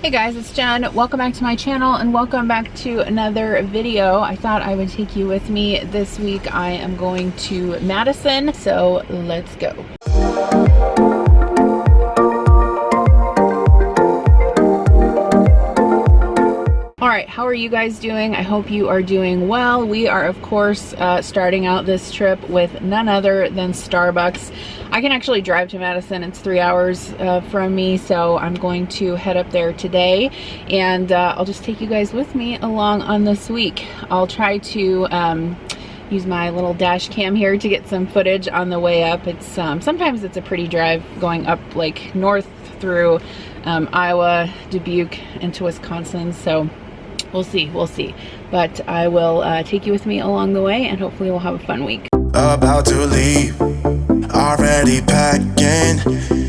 Hey guys, it's Jen. Welcome back to my channel and welcome back to another video. I thought I would take you with me this week. I am going to Madison, so let's go. Alright, how are you guys doing? I hope you are doing well. We are, of course, starting out this trip with none other than Starbucks. I can actually drive to Madison. It's 3 hours from me, so I'm going to head up there today, and I'll just take you guys with me along on this week. I'll try to use my little dash cam here to get some footage on the way up. It's sometimes it's a pretty drive going up like north through Iowa, Dubuque into Wisconsin, so we'll see. But I will take you with me along the way, and hopefully we'll have a fun week. About to leave, already packing.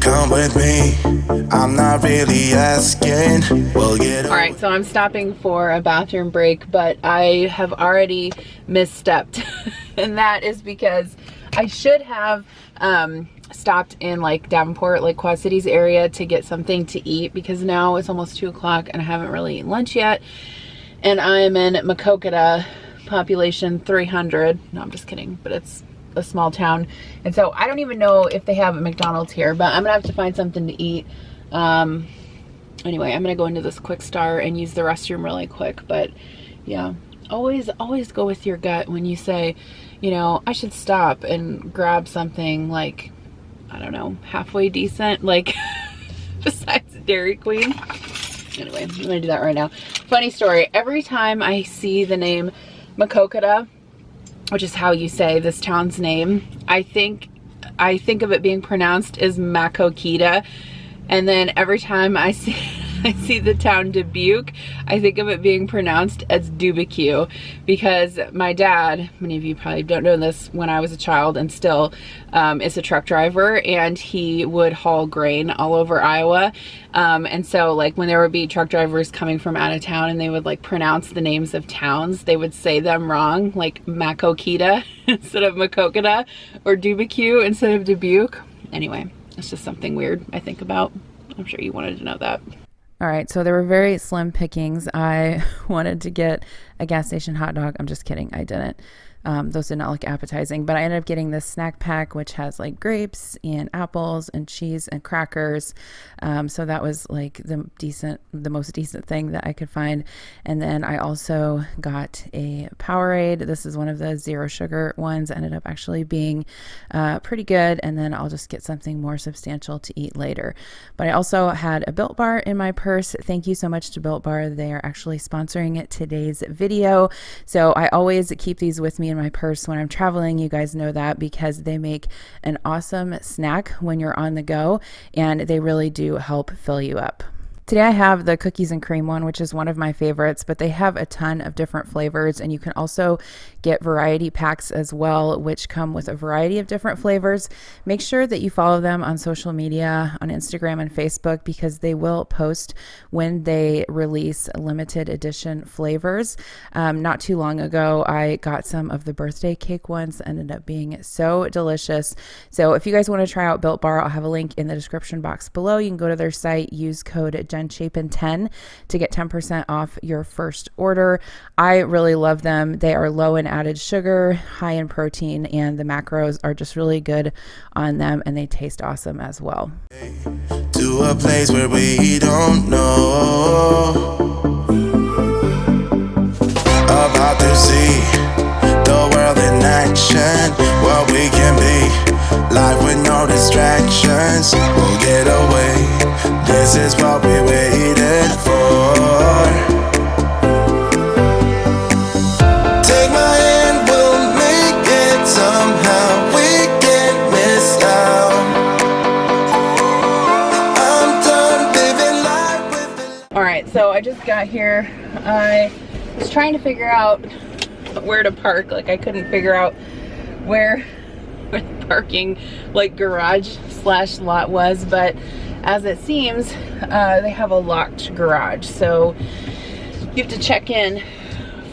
Come with me, I'm not really asking. We'll get all right, so I'm stopping for a bathroom break, but I have already misstepped. And that is because I should have stopped in like Davenport, like Quad Cities area to get something to eat, because now it's almost 2 o'clock and I haven't really eaten lunch yet. And I'm in Muscatine, population 300. No, I'm just kidding, but it's a small town. And so I don't even know if they have a McDonald's here, but I'm gonna have to find something to eat. Anyway, I'm gonna go into this Quick Star and use the restroom really quick. But yeah, always go with your gut when you say, you know, I should stop and grab something like, I don't know, halfway decent, like besides Dairy Queen. Anyway, I'm gonna do that right now. Funny story, every time I see the name Muscatine, which is how you say this town's name, I think of it being pronounced as Makokita. And then every time I see the town Dubuque, I think of it being pronounced as Dubuque, because my dad, many of you probably don't know this, when I was a child and still is a truck driver, and he would haul grain all over Iowa. And so like when there would be truck drivers coming from out of town and they would like pronounce the names of towns, they would say them wrong, like Makokita instead of Makokita, or Dubuque instead of Dubuque. Anyway, it's just something weird I think about. I'm sure you wanted to know that. All right, so there were very slim pickings. I wanted to get a gas station hot dog. I'm just kidding, I didn't. Those did not look appetizing, but I ended up getting this snack pack, which has like grapes and apples and cheese and crackers. So that was like the most decent thing that I could find. And then I also got a Powerade. This is one of the 0 sugar ones. Ended up actually being pretty good. And then I'll just get something more substantial to eat later. But I also had a Built Bar in my purse. Thank you so much to Built Bar. They are actually sponsoring today's video. So I always keep these with me in my purse when I'm traveling. You guys know that, because they make an awesome snack when you're on the go, and they really do help fill you up. Today I have the cookies and cream one, which is one of my favorites, but they have a ton of different flavors, and you can also get variety packs as well, which come with a variety of different flavors. Make sure that you follow them on social media, on Instagram and Facebook, because they will post when they release limited edition flavors. Not too long ago, I got some of the birthday cake ones, ended up being so delicious. So if you guys want to try out Built Bar, I'll have a link in the description box below. You can go to their site, use code Chapin 10 to get 10% off your first order. I really love them. They are low in added sugar, high in protein, and the macros are just really good on them, and they taste awesome as well. to a place where we don't know. About to see the world in action, what we can be. Life with no distractions, we'll get away. This is what we waited for. Take my hand, we'll make it somehow. We can't miss out. I'm done living life with. Alright, so I just got here. I was trying to figure out where to park. Like, I couldn't figure out where the parking like garage slash lot was, but as it seems they have a locked garage, so you have to check in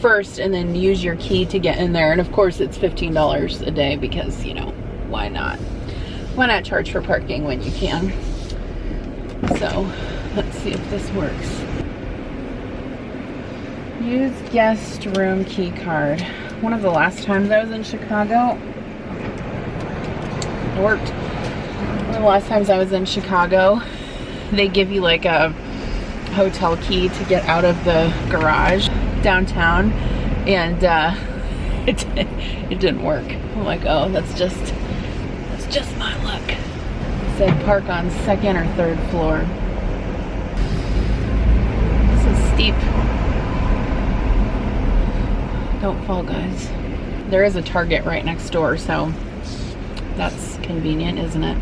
first and then use your key to get in there. And of course it's $15 a day, because, you know, why not charge for parking when you can. So Let's see if this works. Use guest room key card. One of the last times I was in Chicago, it worked. One of the last times I was in Chicago, they give you like a hotel key to get out of the garage downtown, and it didn't work. I'm like, oh, that's just my luck. It said park on 2nd or 3rd floor. This is steep. Don't fall, guys. There is a Target right next door, so that's convenient, isn't it?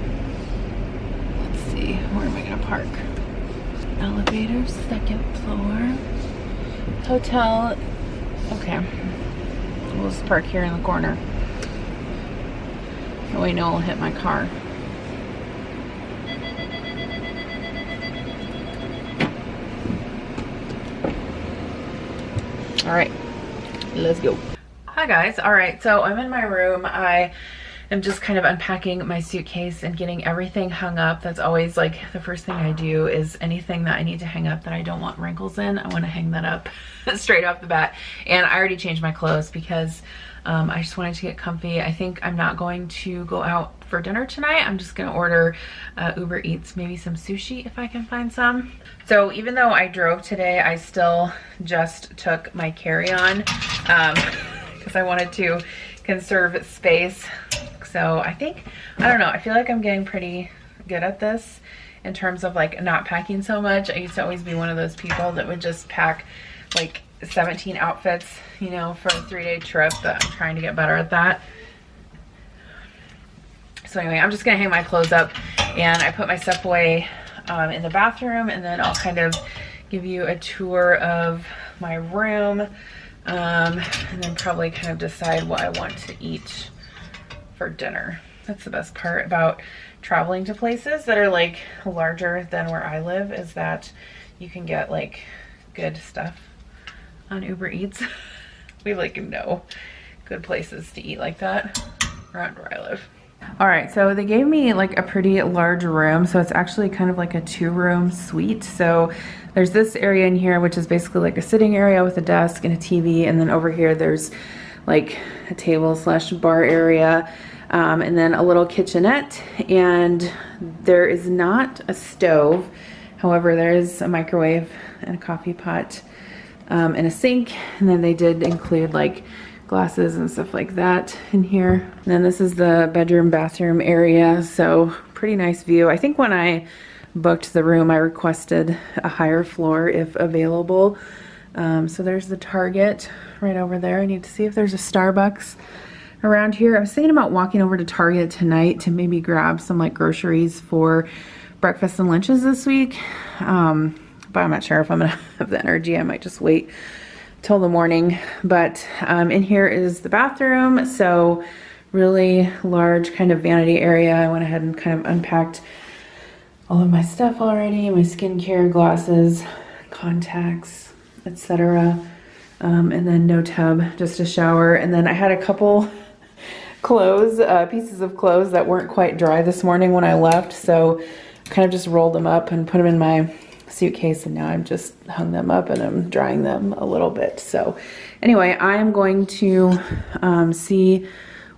Let's see, where am I gonna park? Elevator, 2nd floor. Hotel. Okay. We'll just park here in the corner. That way no one will hit my car. All right, let's go. Hi guys. All right, so I'm in my room. I am just kind of unpacking my suitcase and getting everything hung up. That's always like the first thing I do, is anything that I need to hang up that I don't want wrinkles in, I want to hang that up straight off the bat. And I already changed my clothes because I just wanted to get comfy. I think I'm not going to go out for dinner tonight. I'm just gonna order Uber Eats, maybe some sushi if I can find some. So even though I drove today, I still just took my carry-on because I wanted to conserve space. So I think, I don't know, I feel like I'm getting pretty good at this in terms of like not packing so much. I used to always be one of those people that would just pack like 17 outfits, you know, for a 3-day trip, but I'm trying to get better at that. So anyway, I'm just gonna hang my clothes up and I put my stuff away in the bathroom, and then I'll kind of give you a tour of my room, and then probably kind of decide what I want to eat for dinner. That's the best part about traveling to places that are like larger than where I live, is that you can get like good stuff on Uber Eats. We like no good places to eat like that around where I live. All right, so they gave me like a pretty large room. So it's actually kind of like a 2-room suite. So there's this area in here, which is basically like a sitting area with a desk and a TV. And then over here, there's like a table / bar area. And then a little kitchenette. And there is not a stove. However, there is a microwave and a coffee pot and a sink. And then they did include like glasses and stuff like that in here. And then this is the bedroom bathroom area, so pretty nice view. I think when I booked the room I requested a higher floor if available. So there's the Target right over there. I need to see if there's a Starbucks around here. I was thinking about walking over to Target tonight to maybe grab some like groceries for breakfast and lunches this week, but I'm not sure if I'm gonna have the energy. I might just wait till the morning. But in here is the bathroom, so really large kind of vanity area. I went ahead and kind of unpacked all of my stuff already, my skincare, glasses, contacts, etc. And then no tub, just a shower. And then I had a couple clothes, pieces of clothes that weren't quite dry this morning when I left, so kind of just rolled them up and put them in my suitcase, and now I've just hung them up and I'm drying them a little bit. So anyway, I am going to see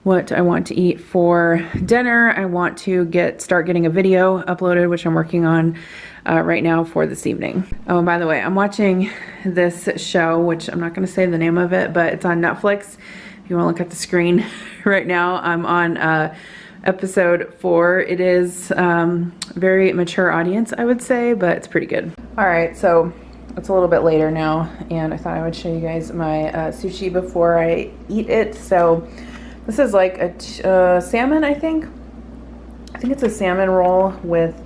what I want to eat for dinner. I want to start getting a video uploaded, which I'm working on right now for this evening. Oh, and by the way, I'm watching this show, which I'm not going to say the name of it, but it's on Netflix. If you want to look at the screen right now, I'm on episode 4. It is very mature audience, I would say, but it's pretty good. All right, so it's a little bit later now, and I thought I would show you guys my sushi before I eat it. So this is like a salmon, I think it's a salmon roll with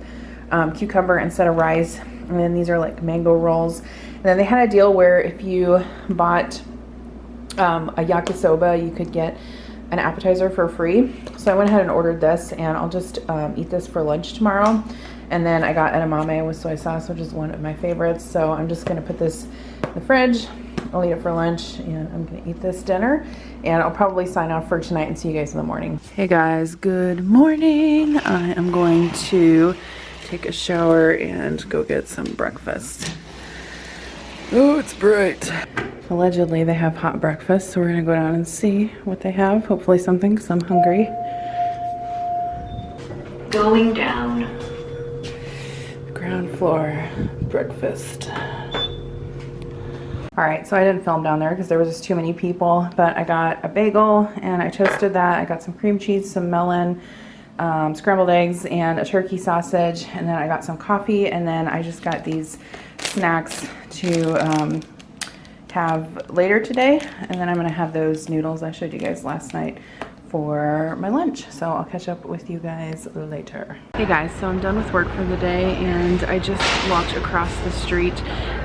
cucumber instead of rice, and then these are like mango rolls. And then they had a deal where if you bought a yakisoba, you could get an appetizer for free. So I went ahead and ordered this, and I'll just eat this for lunch tomorrow. And then I got edamame with soy sauce, which is one of my favorites. So I'm just gonna put this in the fridge. I'll eat it for lunch, and I'm gonna eat this dinner, and I'll probably sign off for tonight and see you guys in the morning. Hey guys, good morning. I am going to take a shower and go get some breakfast. Oh, it's bright. Allegedly, they have hot breakfast, so we're gonna go down and see what they have. Hopefully something, because I'm hungry. Going down. Ground floor breakfast. All right, so I didn't film down there because there was just too many people, but I got a bagel and I toasted that. I got some cream cheese, some melon, scrambled eggs, and a turkey sausage, and then I got some coffee, and then I just got these snacks to have later today, and then I'm gonna have those noodles I showed you guys last night for my lunch. So I'll catch up with you guys later. Hey guys, so I'm done with work for the day, and I just walked across the street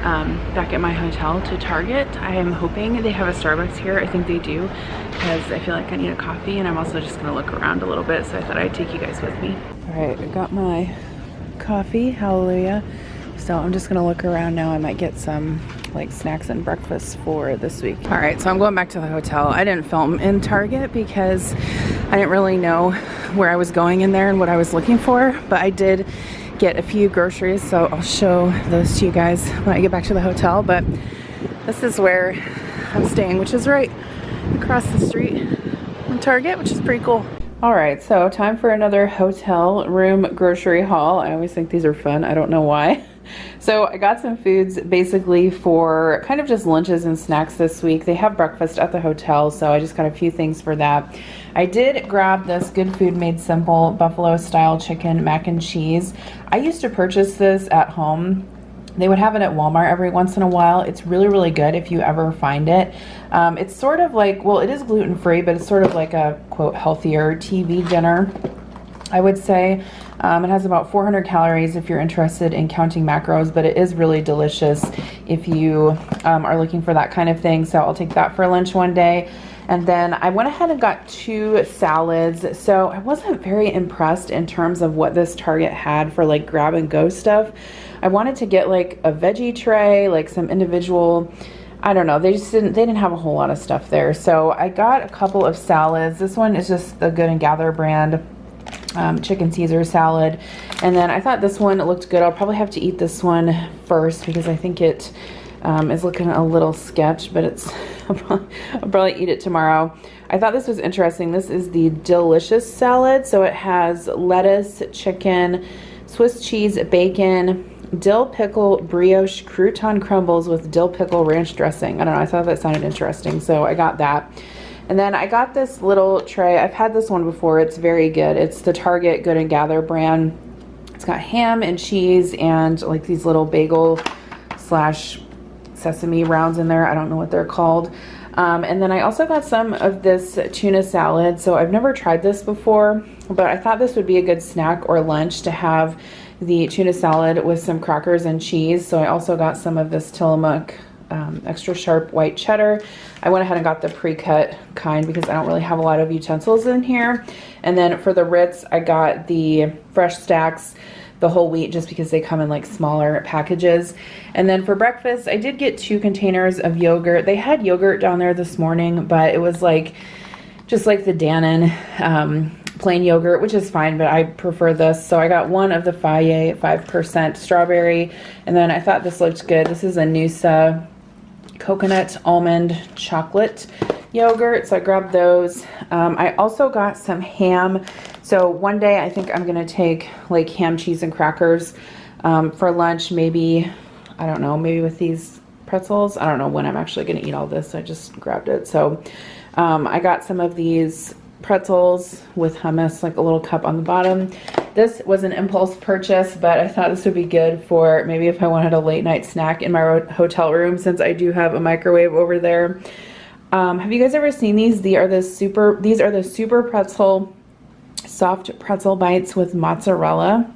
back at my hotel to Target. I am hoping they have a Starbucks here. I think they do, because I feel like I need a coffee, and I'm also just gonna look around a little bit, so I thought I'd take you guys with me. All right, I got my coffee, hallelujah. So I'm just gonna look around now. I might get some like snacks and breakfast for this week. All right, so I'm going back to the hotel. I didn't film in Target because I didn't really know where I was going in there and what I was looking for, but I did get a few groceries, so I'll show those to you guys when I get back to the hotel. But this is where I'm staying, which is right across the street from Target, which is pretty cool. All right, so time for another hotel room grocery haul. I always think these are fun. I don't know why. So I got some foods basically for kind of just lunches and snacks this week. They have breakfast at the hotel, so I just got a few things for that. I did grab this Good Food Made Simple buffalo style chicken mac and cheese. I used to purchase this at home. They would have it at Walmart every once in a while. It's really, really good if you ever find it. It's sort of like, well, it is gluten-free, but it's sort of like a, quote, healthier TV dinner, I would say. It has about 400 calories if you're interested in counting macros, but it is really delicious if you are looking for that kind of thing. So I'll take that for lunch one day. And then I went ahead and got 2 salads. So I wasn't very impressed in terms of what this Target had for like grab and go stuff. I wanted to get like a veggie tray, like some individual, I don't know, they didn't have a whole lot of stuff there. So I got a couple of salads. This one is just the Good and Gather brand chicken Caesar salad. And then I thought this one looked good. I'll probably have to eat this one first because I think it is looking a little sketch, but it's I'll probably eat it tomorrow. I thought this was interesting. This is the Delicious salad. So it has lettuce, chicken, Swiss cheese, bacon, dill pickle brioche crouton crumbles with dill pickle ranch dressing. I don't know, I thought that sounded interesting, so I got that. And then I got this little tray. I've had this one before. It's very good. It's the Target Good and Gather brand. It's got ham and cheese and like these little bagel slash sesame rounds in there. I don't know what they're called. And then I also got some of this tuna salad. So I've never tried this before, but I thought this would be a good snack or lunch to have the tuna salad with some crackers and cheese. So I also got some of this Tillamook extra sharp white cheddar. I went ahead and got the pre-cut kind because I don't really have a lot of utensils in here. And then for the Ritz, I got the Fresh Stacks, the whole wheat, just because they come in like smaller packages. And then for breakfast, I did get 2 containers of yogurt. They had yogurt down there this morning, but it was like just like the Dannon plain yogurt, which is fine, but I prefer this. So I got one of the Fage 5% strawberry, and then I thought this looked good. This is a Noosa coconut almond chocolate yogurt, so I grabbed those. I also got some ham. So one day I think I'm gonna take like ham, cheese, and crackers for lunch. Maybe, I don't know, maybe with these pretzels. I don't know when I'm actually gonna eat all this. I just grabbed it. So I got some of these pretzels with hummus, like a little cup on the bottom. This was an impulse purchase, but I thought this would be good for maybe if I wanted a late night snack in my hotel room, since I do have a microwave over there. Have you guys ever seen these? These are the super pretzel, soft pretzel bites with mozzarella.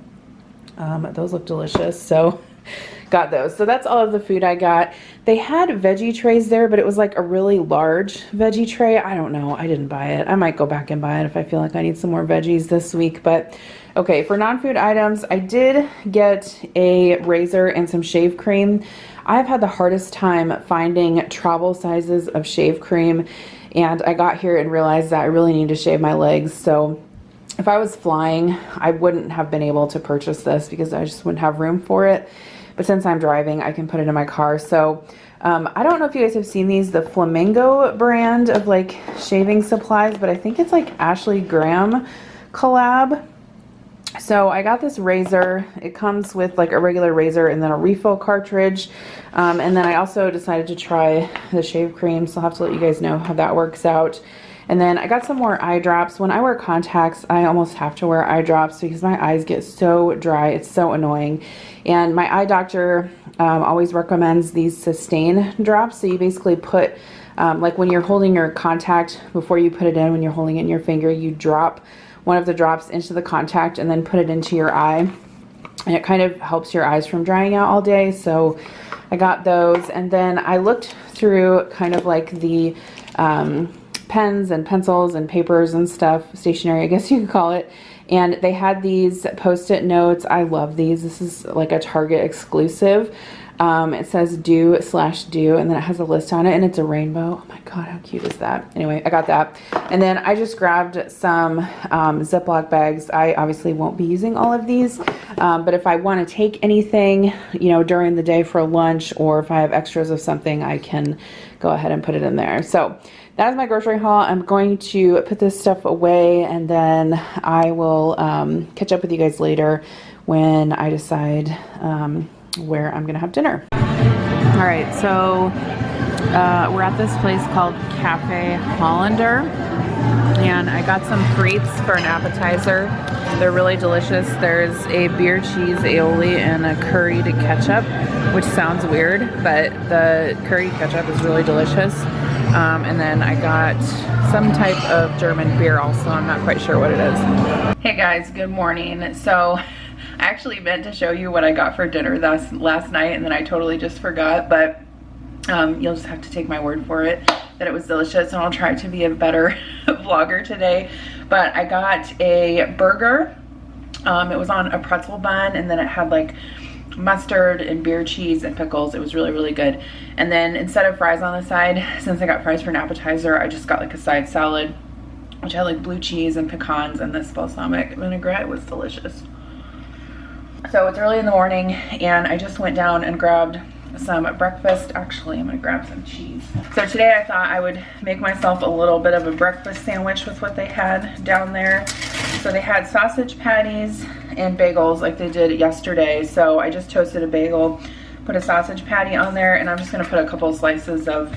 Those look delicious, so got those. So that's all of the food I got. They had veggie trays there, but it was like a really large veggie tray. I don't know. I didn't buy it. I might go back and buy it if I feel like I need some more veggies this week. But okay, for non-food items, I did get a razor and some shave cream. I've had the hardest time finding travel sizes of shave cream, and I got here and realized that I really need to shave my legs. So if I was flying, I wouldn't have been able to purchase this because I just wouldn't have room for it. But since I'm driving, I can put it in my car. So I don't know if you guys have seen these, the Flamingo brand of like shaving supplies, but I think it's like Ashley Graham collab. So I got this razor. It comes with like a regular razor and then a refill cartridge. And then I also decided to try the shave cream. So I'll have to let you guys know how that works out. And then I got some more eye drops. When I wear contacts, I almost have to wear eye drops because my eyes get so dry. It's so annoying. And my eye doctor always recommends these Sustain drops. So you basically put, like when you're holding your contact, before you put it in, when you're holding it in your finger, you drop one of the drops into the contact and then put it into your eye. And it kind of helps your eyes from drying out all day. So I got those. And then I looked through kind of like the pens and pencils and papers and stuff, stationery, I guess you could call it. And they had these Post-it notes. I love these. This is like a Target exclusive. It says do/do, and then it has a list on it, and it's a rainbow. Oh my God, how cute is that? Anyway, I got that. And then I just grabbed some Ziploc bags. I obviously won't be using all of these, but if I want to take anything, you know, during the day for lunch, or if I have extras of something, I can go ahead and put it in there. So that is my grocery haul. I'm going to put this stuff away, and then I will catch up with you guys later when I decide where I'm gonna have dinner. All right, so we're at this place called Cafe Hollander, and I got some frites for an appetizer. They're really delicious. There's a beer cheese aioli and a curried ketchup, which sounds weird, but the curried ketchup is really delicious. And then I got some type of German beer also. I'm not quite sure what it is. Hey guys, good morning. So I actually meant to show you what I got for dinner last night, and then I totally just forgot, but you'll just have to take my word for it that it was delicious, and I'll try to be a better vlogger today. But I got a burger. It was on a pretzel bun, and then it had like mustard and beer cheese and pickles. It was really, really good. And then instead of fries on the side, since I got fries for an appetizer, I just got like a side salad, which had like blue cheese and pecans and this balsamic vinaigrette. It was delicious. So it's early in the morning, and I just went down and grabbed some breakfast. Actually, I'm gonna grab some cheese. So today I thought I would make myself a little bit of a breakfast sandwich with what they had down there. So they had sausage patties and bagels like they did yesterday. So I just toasted a bagel, put a sausage patty on there, and I'm just gonna put a couple slices of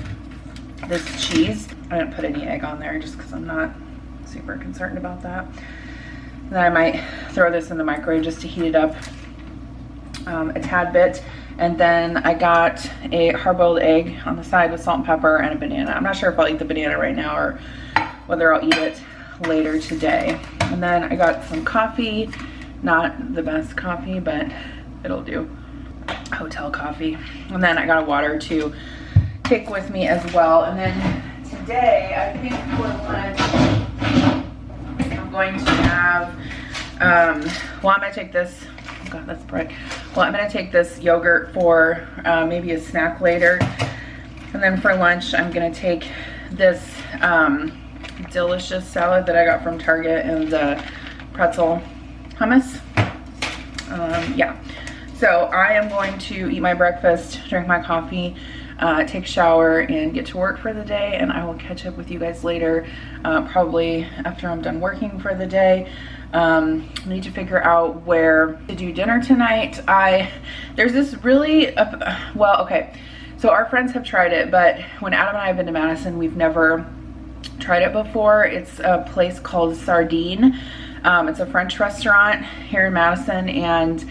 this cheese. I didn't put any egg on there just because I'm not super concerned about that. And then I might throw this in the microwave just to heat it up a tad bit. And then I got a hard-boiled egg on the side with salt and pepper and a banana. I'm not sure if I'll eat the banana right now or whether I'll eat it later today. And then I got some coffee, not the best coffee, but it'll do. Hotel coffee. And then I got a water to take with me as well. And then today I think for lunch I'm going to have, well, I'm going to take this, oh God, that's bright. Well, I'm going to take this yogurt for maybe a snack later. And then for lunch, I'm going to take this delicious salad that I got from Target and the pretzel hummus. Yeah. So I am going to eat my breakfast, drink my coffee, take a shower, and get to work for the day. And I will catch up with you guys later, probably after I'm done working for the day. I need to figure out where to do dinner tonight. There's this really, well, okay, so our friends have tried it, but when Adam and I have been to Madison, we've never tried it before. It's a place called Sardine. It's a French restaurant here in Madison, and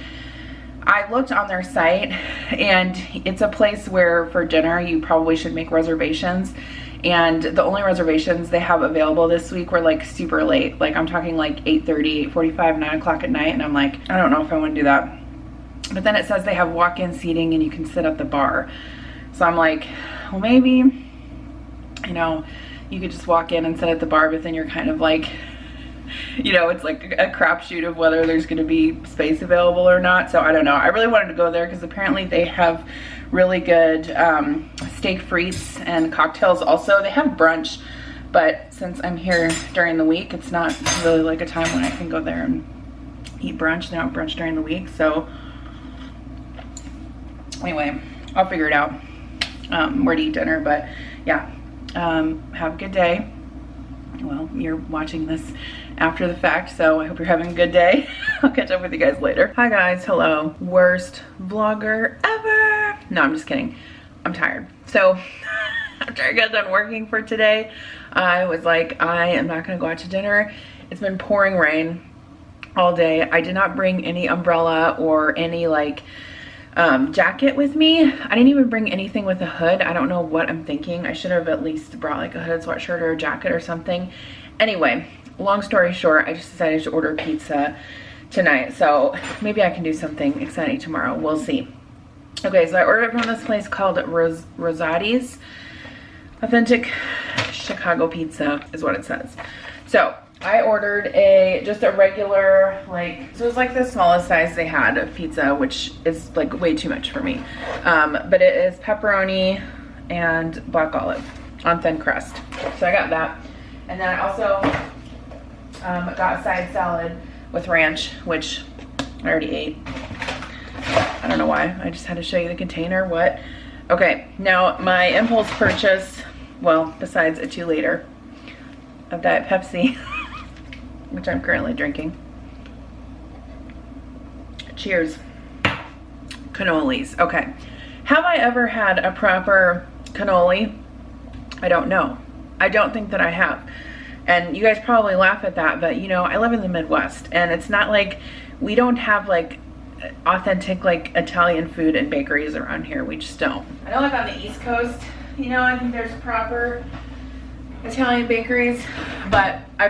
I looked on their site, and it's a place where for dinner you probably should make reservations. And the only reservations they have available this week were like super late. Like I'm talking like 8:30, 8:45, 9 o'clock at night. And I'm like, I don't know if I want to do that. But then it says they have walk-in seating and you can sit at the bar. So I'm like, well, maybe, you know, you could just walk in and sit at the bar, but then you're kind of like, you know, it's like a crapshoot of whether there's going to be space available or not. So I don't know. I really wanted to go there because apparently they have really good steak frites and cocktails also. They have brunch, But since I'm here during the week, it's not really like a time when I can go there and eat brunch. They don't brunch during the week. So anyway, I'll figure it out where to eat dinner. But yeah, have a good day. Well, you're watching this after the fact, so I hope you're having a good day. I'll catch up with you guys later. Hi guys, hello. Worst vlogger ever. No, I'm just kidding. I'm tired. So after I got done working for today, I was like, I am not gonna go out to dinner. It's been pouring rain all day. I did not bring any umbrella or any like jacket with me. I didn't even bring anything with a hood. I don't know what I'm thinking. I should have at least brought like a hooded sweatshirt or a jacket or something. Anyway, long story short, I just decided to order pizza tonight. So maybe I can do something exciting tomorrow. We'll see. Okay, so I ordered it from this place called Rosati's. Authentic Chicago pizza is what it says. So I ordered just a regular, like, so it was like the smallest size they had of pizza, which is like way too much for me. But it is pepperoni and black olive on thin crust. So I got that. And then I also got a side salad with ranch, which I already ate. I don't know why. I just had to show you the container. What? Okay, now my impulse purchase, well, besides a 2-liter of Diet Pepsi, which I'm currently drinking. Cheers. Cannolis. Okay. Have I ever had a proper cannoli? I don't know. I don't think that I have. And you guys probably laugh at that, but you know, I live in the Midwest and it's not like we don't have like authentic like Italian food and bakeries around here. We just don't. I know like on the East Coast, you know, I think there's proper Italian bakeries, but I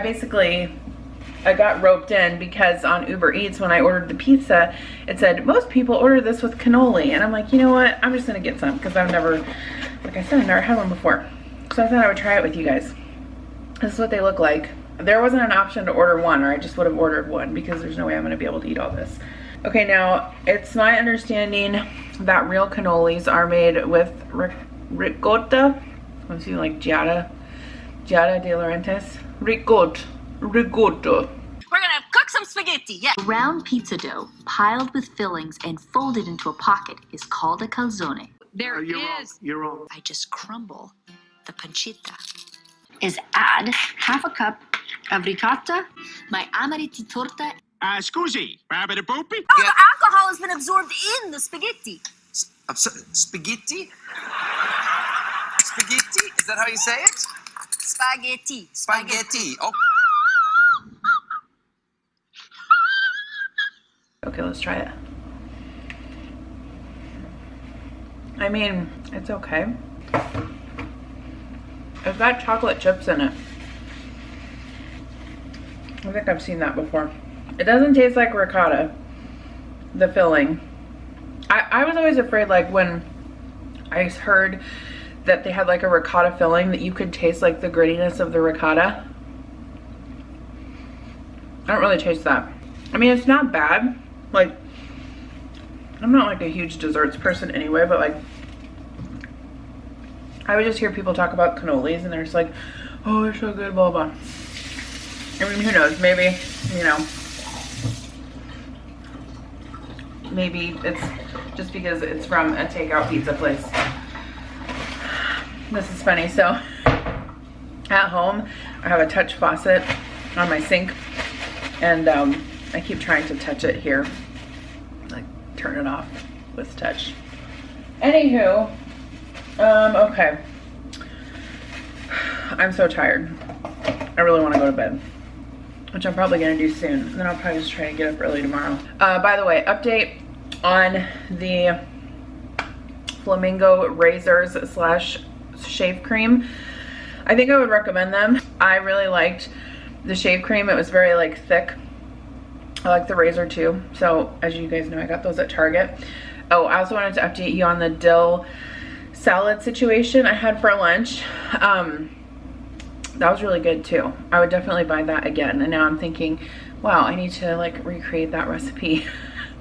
got roped in because on Uber Eats when I ordered the pizza, it said most people order this with cannoli, and I'm like, you know what, I'm just gonna get some because I've never, like I said, I've never had one before. So I thought I would try it with you guys. This is what they look like. There wasn't an option to order one, or I just would have ordered one because there's no way I'm gonna be able to eat all this. Okay, now it's my understanding that real cannolis are made with ricotta. Let's see, like Giada de Laurentiis. Ricotta. We're gonna cook some spaghetti, yeah. Round pizza dough piled with fillings and folded into a pocket is called a calzone. There You're wrong. is. You're wrong. I just crumble the pancetta. Is add half a cup of ricotta. My amariti torta. Scusi, Barbara Poopy? Oh, the alcohol has been absorbed in the spaghetti. Spaghetti? Spaghetti? Is that how you say it? Spaghetti. Spaghetti. Oh. Okay, let's try it. I mean, it's okay. It's got chocolate chips in it. I think I've seen that before. It doesn't taste like ricotta, the filling. I was always afraid, like when I heard that they had like a ricotta filling, that you could taste like the grittiness of the ricotta. I don't really taste that. I mean, it's not bad. Like, I'm not like a huge desserts person anyway, but like, I would just hear people talk about cannolis and they're just like, oh, they're so good, blah, blah. I mean, who knows? Maybe, you know, maybe it's just because it's from a takeout pizza place. This is funny. So at home, I have a touch faucet on my sink, and I keep trying to touch it here, like turn it off with touch. Anywho, okay. I'm so tired. I really want to go to bed, which I'm probably going to do soon. And then I'll probably just try to get up early tomorrow. By the way, update on the Flamingo razors / shave cream. I think I would recommend them. I really liked the shave cream. It was very like thick. I like the razor too. So as you guys know, I got those at Target. Oh, I also wanted to update you on the dill salad situation I had for lunch. That was really good too. I would definitely buy that again. And now I'm thinking, wow, I need to like recreate that recipe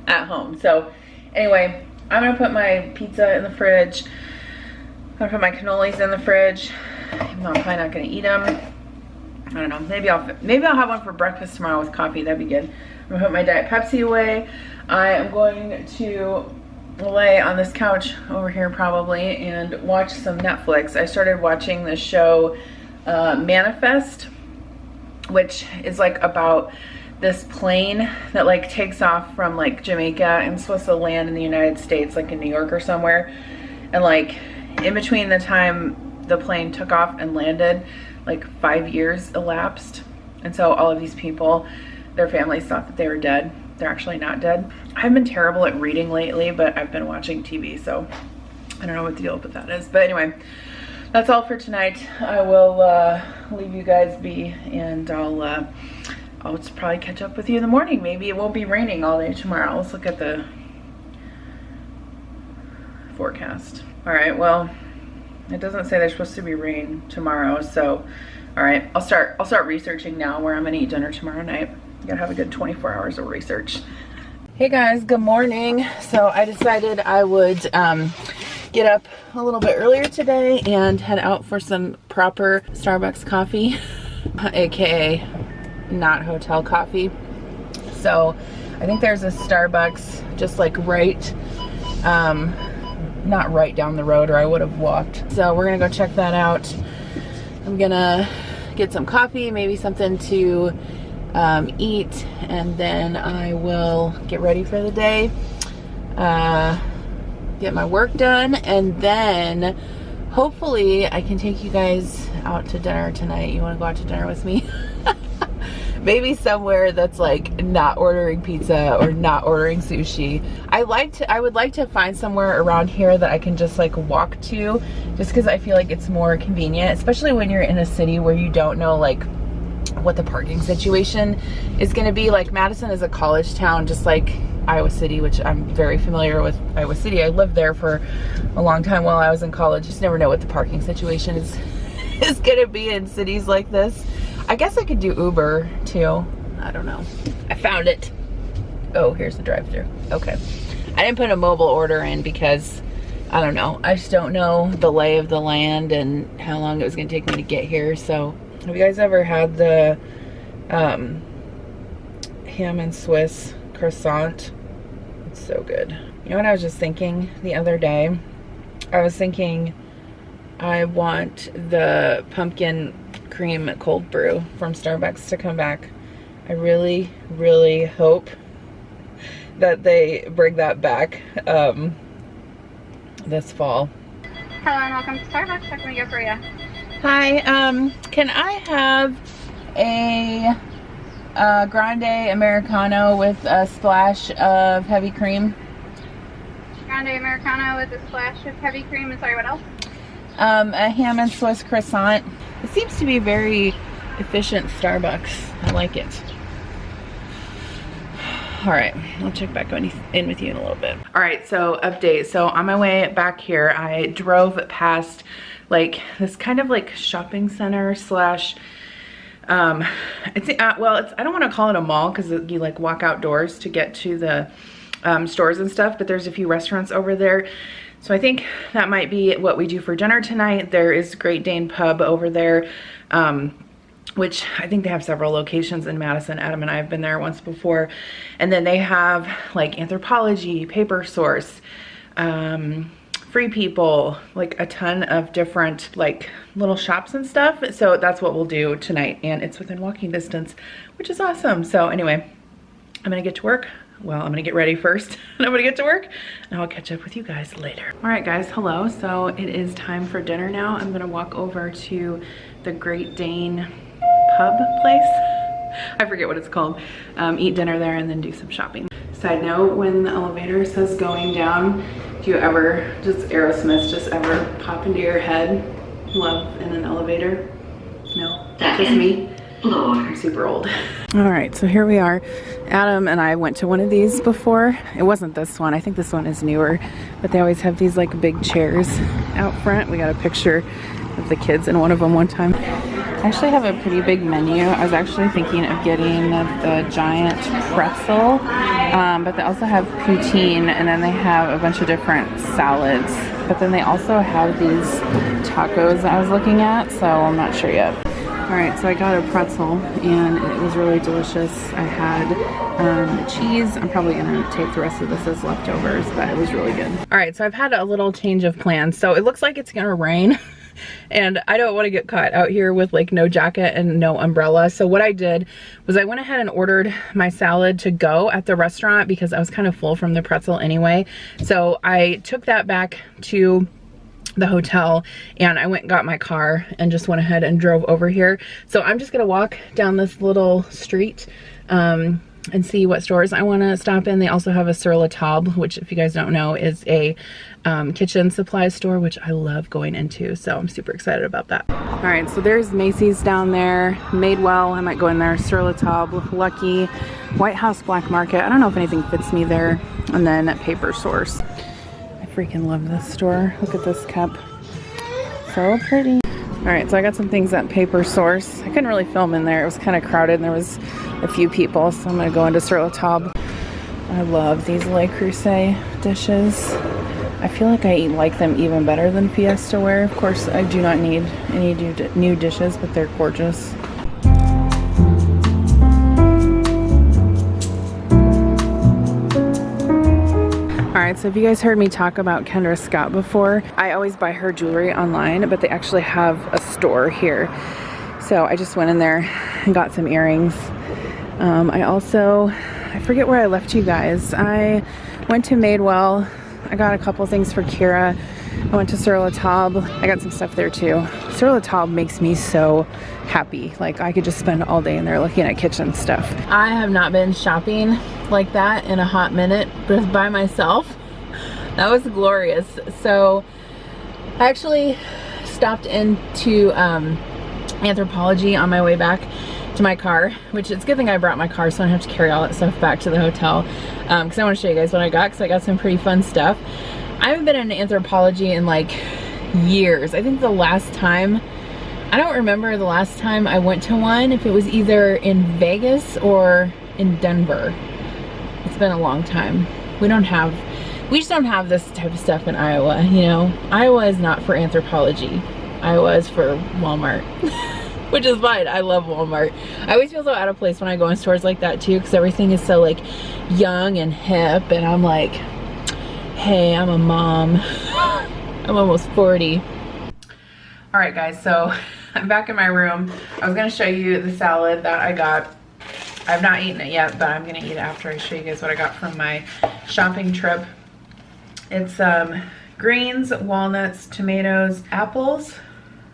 at home. So anyway, I'm gonna put my pizza in the fridge. I'm gonna put my cannolis in the fridge, even though I'm probably not gonna eat them. I don't know. Maybe I'll have one for breakfast tomorrow with coffee. That'd be good. I'm gonna put my Diet Pepsi away. I am going to lay on this couch over here probably and watch some Netflix. I started watching the show Manifest, which is like about this plane that like takes off from like Jamaica and is supposed to land in the United States, like in New York or somewhere. And like in between the time the plane took off and landed, like 5 years elapsed. And so all of these people, their families thought that they were dead. They're actually not dead. I've been terrible at reading lately, but I've been watching TV, so I don't know what the deal with that is. But anyway, that's all for tonight. I will leave you guys be, and I'll just probably catch up with you in the morning. Maybe it won't be raining all day tomorrow. Let's look at the forecast. All right, well, it doesn't say there's supposed to be rain tomorrow, so all right, I'll start researching now where I'm gonna eat dinner tomorrow night. I gotta have a good 24 hours of research. Hey guys, good morning. So I decided I would get up a little bit earlier today and head out for some proper Starbucks coffee, aka not hotel coffee. So I think there's a Starbucks just like right, not right down the road, or I would have walked. So we're gonna go check that out. I'm gonna get some coffee, maybe something to eat, and then I will get ready for the day, get my work done, and then hopefully I can take you guys out to dinner tonight. You want to go out to dinner with me? Maybe somewhere that's like not ordering pizza or not ordering sushi. I would like to find somewhere around here that I can just like walk to, just because I feel like it's more convenient, especially when you're in a city where you don't know like what the parking situation is going to be. Like Madison is a college town, just like Iowa City, which I'm very familiar with Iowa City. I lived there for a long time while I was in college. Just never know what the parking situation is going to be in cities like this. I guess I could do Uber too. I don't know. I found it. Oh, here's the drive-thru. Okay. I didn't put a mobile order in because I don't know. I just don't know the lay of the land and how long it was going to take me to get here. So have you guys ever had the ham and Swiss croissant? It's so good. You know what I was just thinking the other day? I was thinking I want the pumpkin cream cold brew from Starbucks to come back. I really, really hope that they bring that back this fall. Hello and welcome to Starbucks. How can we go for you? Hi, can I have a grande Americano with a splash of heavy cream? Grande Americano with a splash of heavy cream. And sorry, what else? A ham and Swiss croissant. It seems to be very efficient Starbucks. I like it. All right, I'll check back in with you in a little bit. All right, so update. So on my way back here, I drove past like this kind of like shopping center slash, I don't want to call it a mall because you like walk outdoors to get to the stores and stuff, but there's a few restaurants over there. So I think that might be what we do for dinner tonight. There is Great Dane Pub over there, which I think they have several locations in Madison. Adam and I have been there once before. And then they have like Anthropology, Paper Source, Free People, like a ton of different like little shops and stuff. So that's what we'll do tonight. And it's within walking distance, which is awesome. So anyway, I'm gonna get to work. Well, I'm gonna get ready first and I'm gonna get to work and I'll catch up with you guys later. All right guys, hello. So it is time for dinner now. I'm gonna walk over to the Great Dane Pub place. I forget what it's called. Eat dinner there and then do some shopping. Side note, when the elevator says going down, do you ever, just Aerosmith, just ever pop into your head, love in an elevator? No, just me? I'm super old. All right, so here we are. Adam and I went to one of these before. It wasn't this one. I think this one is newer, but they always have these like big chairs out front. We got a picture of the kids in one of them one time. I actually have a pretty big menu. I was actually thinking of getting the giant pretzel, but they also have poutine, and then they have a bunch of different salads. But then they also have these tacos that I was looking at, so I'm not sure yet. Alright, so I got a pretzel and it was really delicious. I had cheese. I'm probably gonna take the rest of this as leftovers, but it was really good. Alright, so I've had a little change of plans. So it looks like it's gonna rain and I don't want to get caught out here with like no jacket and no umbrella. So what I did was I went ahead and ordered my salad to go at the restaurant because I was kind of full from the pretzel anyway. So I took that back to the hotel and I went and got my car and just went ahead and drove over here. So I'm just gonna walk down this little street and see what stores I want to stop in. They also have a Sur La Table, which if you guys don't know is a kitchen supply store, which I love going into, so I'm super excited about that. All right, so there's Macy's down there, Madewell, I might go in there, Sur La Table, Lucky, White House Black Market, I don't know if anything fits me there, and then at Paper Source. Freaking love this store. Look at this cup. So pretty. All right, so I got some things at Paper Source. I couldn't really film in there. It was kind of crowded and there was a few people, so I'm gonna go into Sur La Table. I love these Le Creuset dishes. I feel like I like them even better than Fiesta ware. Of course, I do not need any new dishes, but they're gorgeous. Alright, so if you guys heard me talk about Kendra Scott before, I always buy her jewelry online, but they actually have a store here. So I just went in there and got some earrings. I forget where I left you guys. I went to Madewell. I got a couple things for Kira. I went to Sur La Table. I got some stuff there too. Sur La Table makes me so happy. Like I could just spend all day in there looking at kitchen stuff. I have not been shopping like that in a hot minute, but by myself. That was glorious. So I actually stopped into Anthropologie on my way back to my car, which it's a good thing I brought my car so I don't have to carry all that stuff back to the hotel, because I want to show you guys what I got, because I got some pretty fun stuff. I haven't been in Anthropologie in like years. I think the last time, I don't remember the last time I went to one, if it was either in Vegas or in Denver. It's been a long time. We just don't have this type of stuff in Iowa, you know? Iowa is not for Anthropologie. Iowa is for Walmart. Which is fine, I love Walmart. I always feel so out of place when I go in stores like that too, because everything is so like young and hip, and I'm like, hey, I'm a mom. I'm almost 40. All right guys, so I'm back in my room. I was gonna show you the salad that I got. I've not eaten it yet, but I'm gonna eat it after I show you guys what I got from my shopping trip. It's greens, walnuts, tomatoes, apples,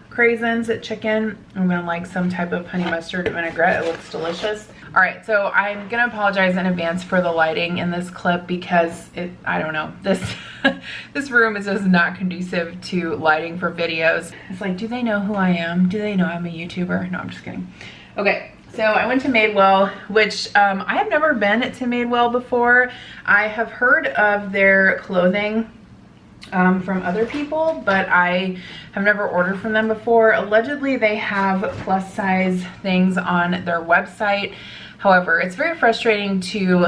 craisins, chicken, and then like some type of honey mustard vinaigrette. It looks delicious. All right, so I'm gonna apologize in advance for the lighting in this clip because I don't know, this room is just not conducive to lighting for videos. It's like, do they know who I am? Do they know I'm a YouTuber? No, I'm just kidding. Okay, so I went to Madewell, which I have never been to Madewell before. I have heard of their clothing from other people, but I have never ordered from them before. Allegedly, they have plus size things on their website. However, it's very frustrating to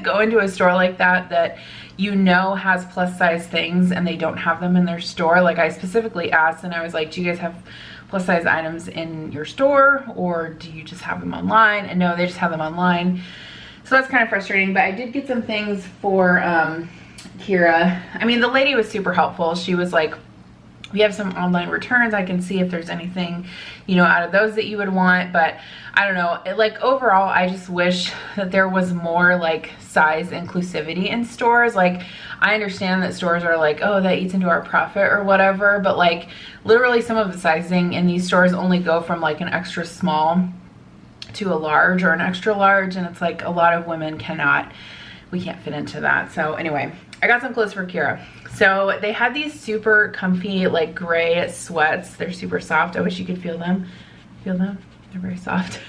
go into a store like that you know has plus size things and they don't have them in their store. Like I specifically asked and I was like, do you guys have plus size items in your store, or do you just have them online? And no, they just have them online. So that's kind of frustrating, but I did get some things for Kira. I mean, the lady was super helpful. She was like, we have some online returns. I can see if there's anything, you know, out of those that you would want. But I don't know, like overall, I just wish that there was more like size inclusivity in stores. Like I understand that stores are like, oh, that eats into our profit or whatever. But like literally some of the sizing in these stores only go from like an extra small to a large or an extra large. And it's like a lot of women we can't fit into that. So anyway, I got some clothes for Kira. So they had these super comfy like gray sweats. They're super soft. I wish you could feel them. Feel them? They're very soft.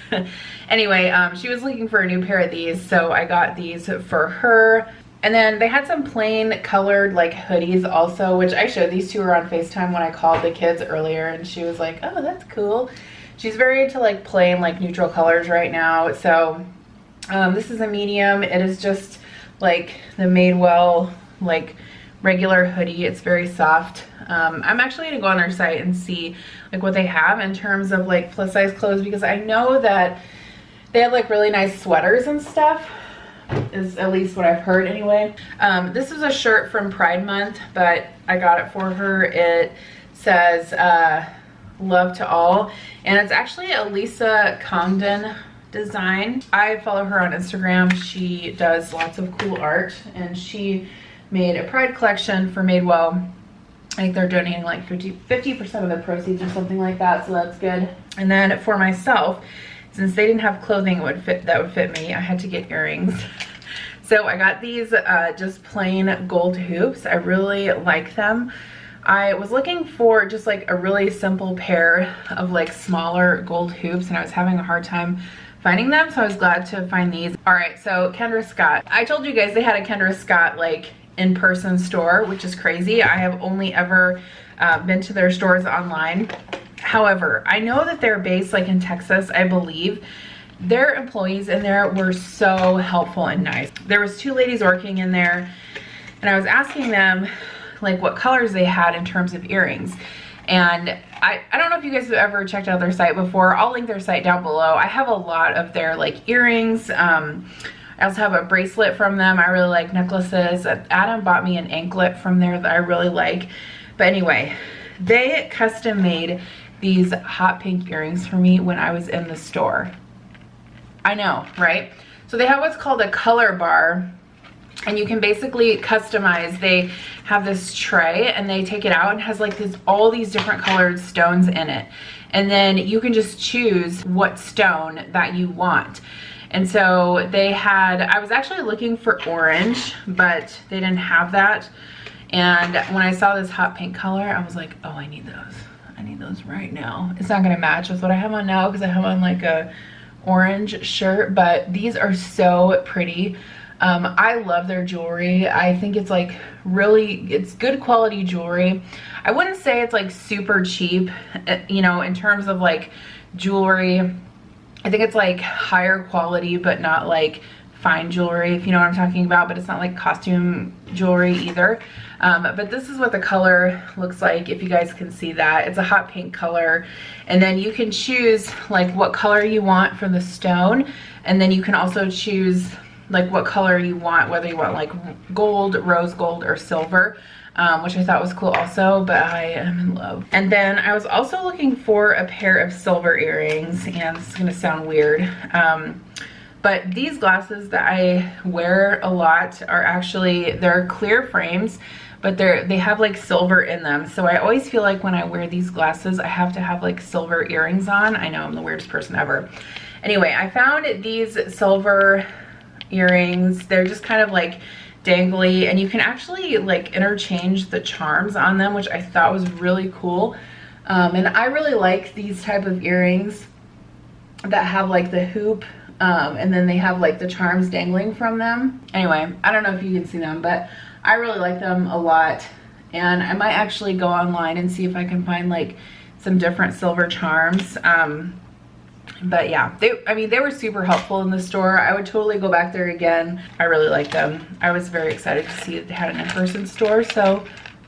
Anyway, she was looking for a new pair of these, so I got these for her. And then they had some plain colored like hoodies also, which I showed these to her on FaceTime when I called the kids earlier, and she was like, oh, that's cool. She's very into like plain like neutral colors right now. So this is a medium. It is just like the Madewell like regular hoodie. It's very soft. I'm actually gonna go on their site and see like what they have in terms of like plus size clothes, because I know that they have like really nice sweaters and stuff, is at least what I've heard anyway. This is a shirt from Pride Month, but I got it for her. It says love to all, and it's actually a Lisa Congdon design. I follow her on Instagram. She does lots of cool art, and made a Pride collection for Madewell. I think they're donating like 50% of the proceeds or something like that, so that's good. And then for myself, since they didn't have clothing that would fit me, I had to get earrings. So I got these just plain gold hoops. I really like them. I was looking for just like a really simple pair of like smaller gold hoops, and I was having a hard time finding them, so I was glad to find these. All right, so Kendra Scott. I told you guys they had a Kendra Scott like in-person store, which is crazy. I have only ever been to their stores online. However, I know that they're based like in Texas, I believe. Their employees in there were so helpful and nice. There was 2 ladies working in there, and I was asking them like what colors they had in terms of earrings. And I don't know if you guys have ever checked out their site before. I'll link their site down below. I have a lot of their like earrings. I also have a bracelet from them. I really like necklaces. Adam bought me an anklet from there that I really like. But anyway, they custom made these hot pink earrings for me when I was in the store. I know, right? So they have what's called a color bar, and you can basically customize. They have this tray and they take it out and it has like all these different colored stones in it. And then you can just choose what stone that you want. And so I was actually looking for orange, but they didn't have that. And when I saw this hot pink color, I was like, oh, I need those. I need those right now. It's not gonna match with what I have on now because I have on like a orange shirt, but these are so pretty. I love their jewelry. I think it's like it's good quality jewelry. I wouldn't say it's like super cheap, you know, in terms of like jewelry. I think it's like higher quality, but not like fine jewelry, if you know what I'm talking about, but it's not like costume jewelry either. But this is what the color looks like, if you guys can see that. It's a hot pink color, and then you can choose like what color you want for the stone, and then you can also choose like what color you want, whether you want like gold, rose gold, or silver, which I thought was cool also, but I am in love. And then I was also looking for a pair of silver earrings, and this is gonna sound weird, but these glasses that I wear a lot are actually, they're clear frames, but they have like silver in them. So I always feel like when I wear these glasses, I have to have like silver earrings on. I know I'm the weirdest person ever. Anyway, I found these silver earrings. They're just kind of like dangly, and you can actually like interchange the charms on them, which I thought was really cool. And I really like these type of earrings that have like the hoop, and then they have like the charms dangling from them. Anyway, I don't know if you can see them, but I really like them a lot, and I might actually go online and see if I can find like some different silver charms. But yeah, they were super helpful in the store. I would totally go back there again. I really like them. I was very excited to see that they had an in-person store, so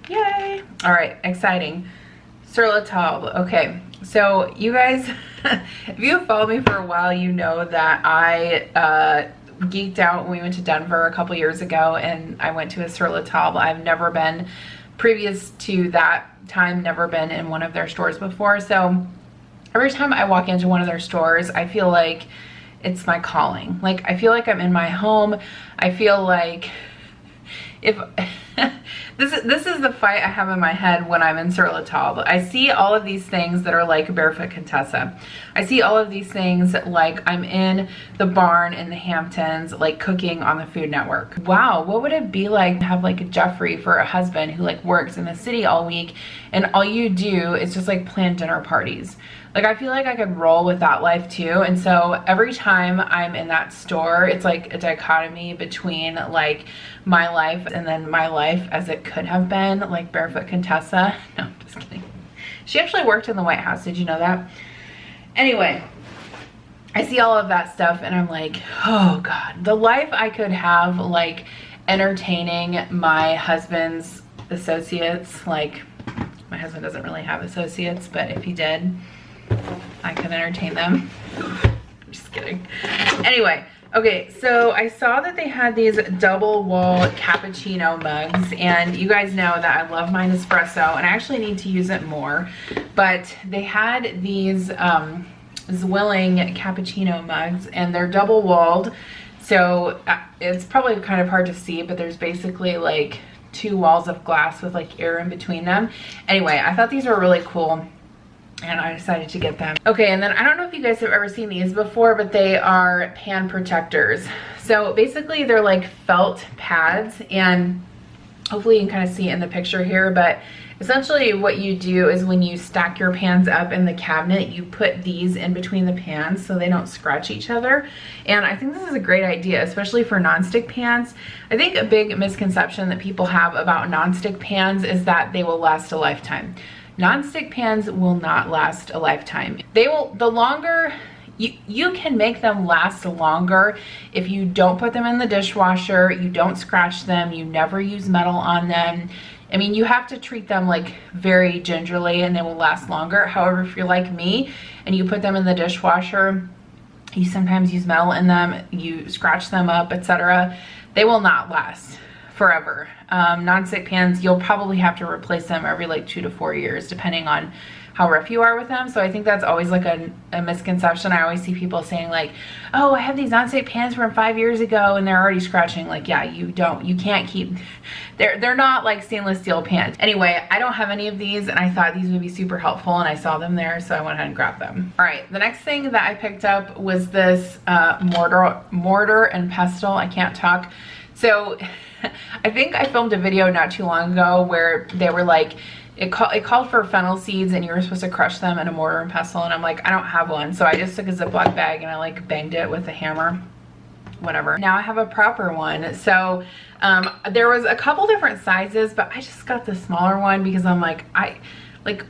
yay. All right, exciting. Sur La Table. Okay, so you guys, if you have followed me for a while, you know that I geeked out when we went to Denver a couple years ago, and I went to a Sur La Table. I've never been, previous to that time, never been in one of their stores before, so every time I walk into one of their stores, I feel like it's my calling. Like, I feel like I'm in my home. I feel like if this is the fight I have in my head when I'm in Sur La Table. I see all of these things that are like Barefoot Contessa. I see all of these things like I'm in the barn in the Hamptons, like cooking on the Food Network. Wow, what would it be like to have like a Jeffrey for a husband who like works in the city all week, and all you do is just like plan dinner parties? Like, I feel like I could roll with that life too. And so every time I'm in that store, it's like a dichotomy between like my life and then my life as it could have been, like Barefoot Contessa. No, I'm just kidding. She actually worked in the White House. Did you know that? Anyway, I see all of that stuff and I'm like, oh God, the life I could have, like entertaining my husband's associates, like My husband doesn't really have associates, but if he did, I could entertain them. I'm just kidding. Anyway, okay, so I saw that they had these double wall cappuccino mugs, and you guys know that I love my Nespresso, and I actually need to use it more, but they had these Zwilling cappuccino mugs, and they're double walled, so it's probably kind of hard to see, but there's basically like 2 walls of glass with like air in between them. Anyway, I thought these were really cool, and I decided to get them. Okay, and then I don't know if you guys have ever seen these before, but they are pan protectors. So basically they're like felt pads, and hopefully you can kind of see it in the picture here, but essentially what you do is when you stack your pans up in the cabinet, you put these in between the pans so they don't scratch each other. And I think this is a great idea, especially for nonstick pans. I think a big misconception that people have about nonstick pans is that they will last a lifetime. Nonstick pans will not last a lifetime. They will, the longer, you can make them last longer if you don't put them in the dishwasher, you don't scratch them, you never use metal on them. I mean, you have to treat them like very gingerly and they will last longer. However, if you're like me and you put them in the dishwasher, you sometimes use metal in them, you scratch them up, etc., they will not last forever. Non-stick pans, you'll probably have to replace them every like 2 to 4 years, depending on how rough you are with them. So I think that's always like a misconception. I always see people saying like, oh, I have these non-stick pans from 5 years ago and they're already scratching. Like, yeah, you can't keep, they're not like stainless steel pans. Anyway, I don't have any of these, and I thought these would be super helpful, and I saw them there, so I went ahead and grabbed them. All right, the next thing that I picked up was this mortar and pestle. I can't talk. So I think I filmed a video not too long ago where they were like, it called for fennel seeds and you were supposed to crush them in a mortar and pestle, and I'm like, I don't have one. So I just took a Ziploc bag and I like banged it with a hammer, whatever. Now I have a proper one. So there was a couple different sizes, but I just got the smaller one because I'm like,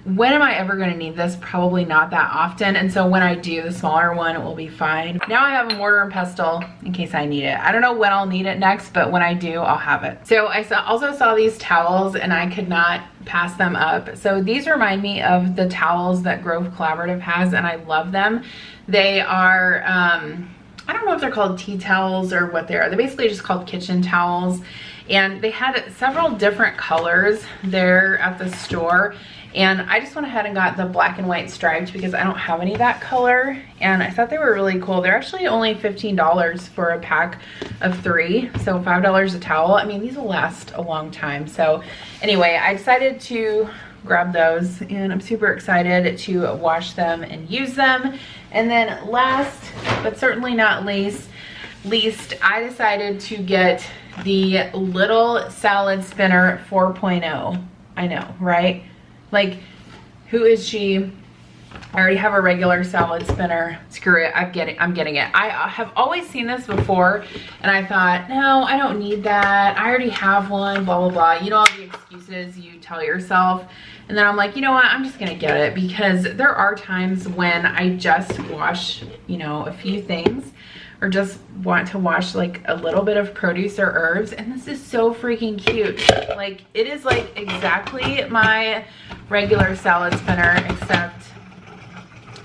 when am I ever gonna need this? Probably not that often. And so when I do, the smaller one, it will be fine. Now I have a mortar and pestle in case I need it. I don't know when I'll need it next, but when I do, I'll have it. So I also saw these towels and I could not pass them up. So these remind me of the towels that Grove Collaborative has, and I love them. They are, I don't know if they're called tea towels or what they are. They're basically just called kitchen towels. And they had several different colors there at the store. And I just went ahead and got the black and white striped because I don't have any of that color. And I thought they were really cool. They're actually only $15 for a pack of 3. So $5 a towel. I mean, these will last a long time. So anyway, I decided to grab those, and I'm super excited to wash them and use them. And then last, but certainly not least, I decided to get the little salad spinner 4.0. I know, right? Like, who is she? I already have a regular salad spinner. Screw it, I'm getting it. I have always seen this before, and I thought, no, I don't need that. I already have one, blah, blah, blah. You know all the excuses you tell yourself. And then I'm like, you know what, I'm just gonna get it, because there are times when I just wash, you know, a few things, or just want to wash like a little bit of produce or herbs, and this is so freaking cute. Like, it is like exactly my regular salad spinner, except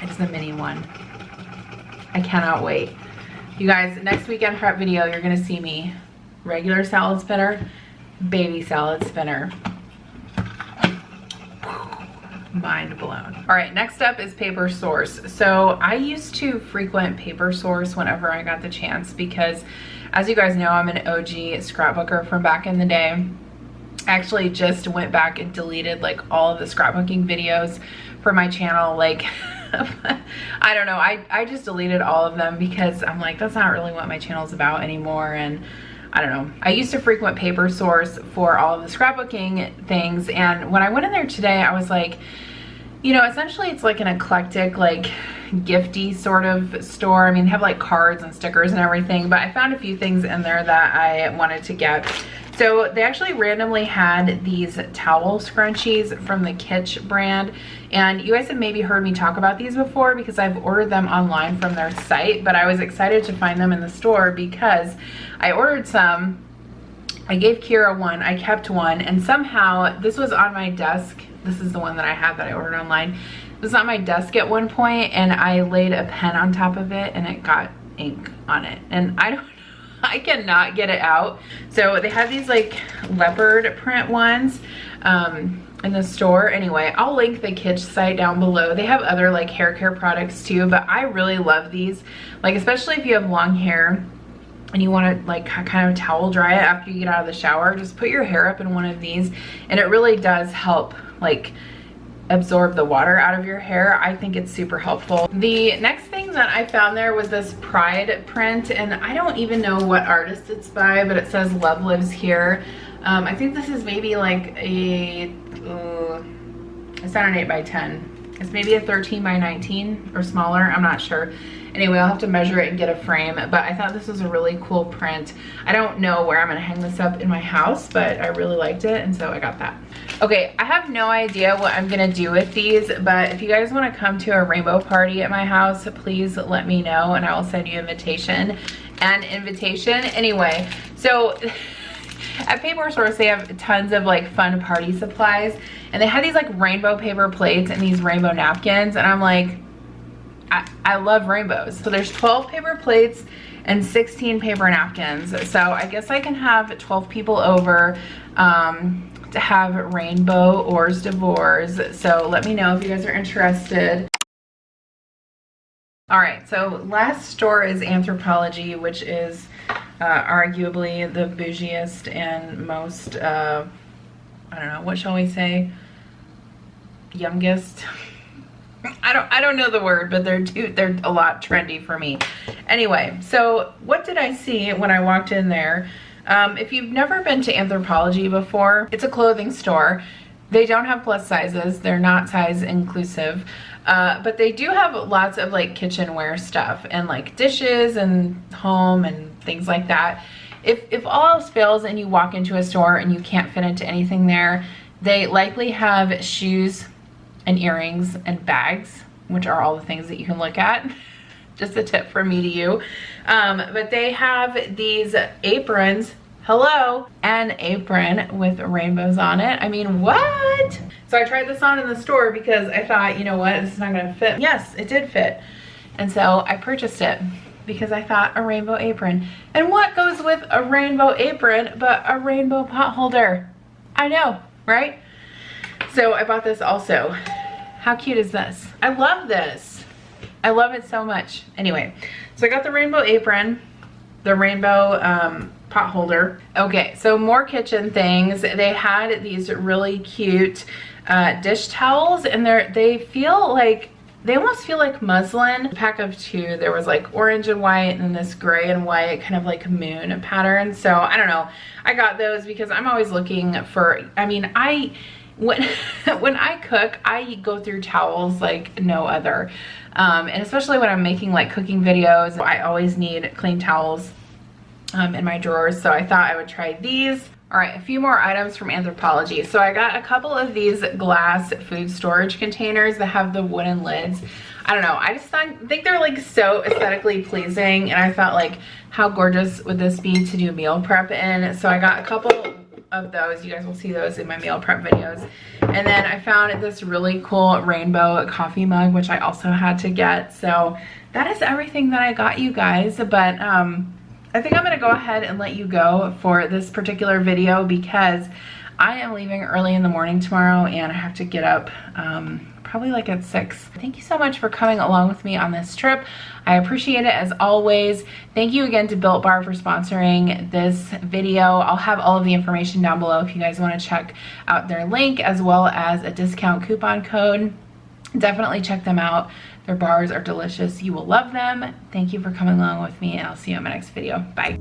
it's a mini one. I cannot wait. You guys, next weekend prep video, you're gonna see me regular salad spinner, baby salad spinner. Mind blown. All right, next up is Paper Source. So I used to frequent Paper Source whenever I got the chance because, as you guys know, I'm an OG scrapbooker from back in the day. I actually just went back and deleted like all of the scrapbooking videos for my channel. Like, I don't know, I just deleted all of them because I'm like, that's not really what my channel's about anymore. And I don't know. I used to frequent Paper Source for all of the scrapbooking things, and when I went in there today, I was like, you know, essentially it's like an eclectic, like gifty sort of store. I mean, they have like cards and stickers and everything, but I found a few things in there that I wanted to get. So they actually randomly had these towel scrunchies from the Kitsch brand, and you guys have maybe heard me talk about these before because I've ordered them online from their site, but I was excited to find them in the store because I ordered some. I gave Kira one, I kept one, and somehow this was on my desk this is the one that I have that I ordered online. It was on my desk at one point, and I laid a pen on top of it and it got ink on it, and I cannot get it out. So they have these like leopard print ones in the store. Anyway, I'll link the Kitsch site down below. They have other like hair care products too, but I really love these, like especially if you have long hair and you want to like kind of towel dry it after you get out of the shower. Just put your hair up in one of these and it really does help like absorb the water out of your hair. I think it's super helpful. The next thing that I found there was this Pride print, and I don't even know what artist it's by, but it says Love Lives Here. I think this is maybe like a, it's not an 8 by 10. It's maybe a 13 by 19 or smaller, I'm not sure. Anyway, I'll have to measure it and get a frame, but I thought this was a really cool print. I don't know where I'm gonna hang this up in my house, but I really liked it, and so I got that. Okay, I have no idea what I'm gonna do with these, but if you guys wanna come to a rainbow party at my house, please let me know and I will send you an invitation. Anyway, so at Paper Source, they have tons of like fun party supplies, and they had these like rainbow paper plates and these rainbow napkins, and I'm like, I love rainbows. So there's 12 paper plates and 16 paper napkins. So I guess I can have 12 people over to have rainbow hors d'oeuvres. So let me know if you guys are interested. All right, so last store is Anthropologie, which is arguably the bougiest and most, I don't know, what shall we say, youngest? I don't know the word, but they're a lot trendy for me. Anyway, so what did I see when I walked in there? If you've never been to Anthropologie before, it's a clothing store. They don't have plus sizes. They're not size inclusive. But they do have lots of like kitchenware stuff and like dishes and home and things like that. If all else fails and you walk into a store and you can't fit into anything there, they likely have shoes and earrings and bags, which are all the things that you can look at. Just a tip from me to you. But they have these aprons. Hello, an apron with rainbows on it. I mean, what? So I tried this on in the store because I thought, you know what, this is not gonna fit. Yes, it did fit. And so I purchased it because I thought a rainbow apron. And what goes with a rainbow apron but a rainbow pot holder? I know, right? So I bought this also. How cute is this? I love this. I love it so much. Anyway, so I got the rainbow apron, the rainbow pot holder. Okay, so more kitchen things. They had these really cute dish towels, and they feel like, they almost feel like muslin. A pack of 2, there was like orange and white and then this gray and white kind of like moon pattern. So I don't know. I got those because I'm always looking for, I mean, when I cook, I go through towels like no other. And especially when I'm making like cooking videos, I always need clean towels in my drawers. So I thought I would try these. All right, a few more items from Anthropologie. So I got a couple of these glass food storage containers that have the wooden lids. I don't know, I just think they're like so aesthetically pleasing, and I thought like, how gorgeous would this be to do meal prep in? So I got a couple of those. You guys will see those in my meal prep videos. And then I found this really cool rainbow coffee mug, which I also had to get. So that is everything that I got, you guys. But I think I'm gonna go ahead and let you go for this particular video because I am leaving early in the morning tomorrow and I have to get up probably like at 6. Thank you so much for coming along with me on this trip. I appreciate it as always. Thank you again to Built Bar for sponsoring this video. I'll have all of the information down below if you guys want to check out their link as well as a discount coupon code. Definitely check them out. Their bars are delicious. You will love them. Thank you for coming along with me, and I'll see you in my next video. Bye.